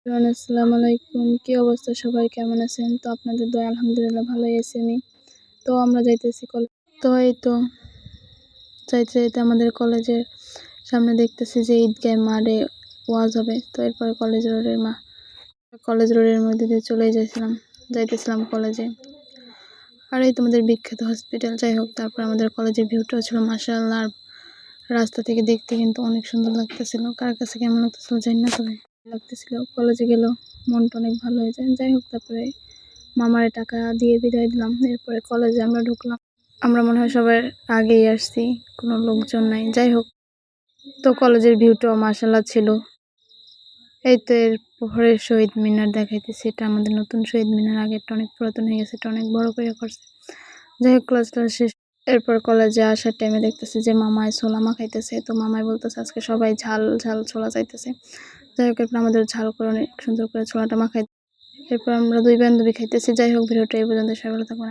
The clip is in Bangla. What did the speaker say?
আসসালামু আলাইকুম। কি অবস্থা সবাই কেমন আছেন? তো আপনাদের দয়ায় আলহামদুলিল্লাহ ভালোই আছি আমি। তো আমরা যাইতেছি তো এই তো যাইতে আমাদের কলেজের সামনে দেখতেছি যে ঈদগাহ মাঠে ওয়াজ হবে। তো এরপরে কলেজ রোডের মধ্যে দিয়ে চলেই যাইতেছিলাম কলেজে। আর এই তোমাদের বিখ্যাত হসপিটাল, যাই হোক তারপর আমাদের কলেজের ভিউটাও ছিল মাশাআল্লাহ। আর রাস্তা থেকে দেখতে কিন্তু অনেক সুন্দর লাগতেছিল। কার কাছে কেমন লাগতেছিল জানি না, তবে লাগতেছিল। কলেজে গেলেও মনটা অনেক ভালো হয়ে যায়। যাই হোক তারপরে মামারে টাকা দিয়ে বিদায় দিলাম। এরপরে কলেজে আমরা ঢুকলাম। আমরা মনে হয় সবার আগেই আসছি, কোনো লোকজন নাই। যাই হোক, তো কলেজের ভিউটাও মাশাআল্লাহ ছিল। এই তো এরপরে শহীদ মিনার দেখাইতেছে। এটা আমাদের নতুন শহীদ মিনার, আগেরটা অনেক পুরাতন হয়ে গেছে, এটা অনেক বড় করে করছে। যাই হোক ক্লাসটা শেষ, এরপর কলেজে আসার টাইমে দেখতেছি যে মামায় ছোলা মাখাইতেছে। তো মামায় বলতেছে আজকে সবাই ঝাল ঝাল ছোলা চাইতেছে। যাই হোক এরপর আমাদের ঝাল করে অনেক সুন্দর করে ছোলাটা মাখাই। এরপর আমরা দুই বান্ধবী খাইতেছি। যাই হোক ভিডিওটা এই পর্যন্ত, সবাই ভালো থাকবেন।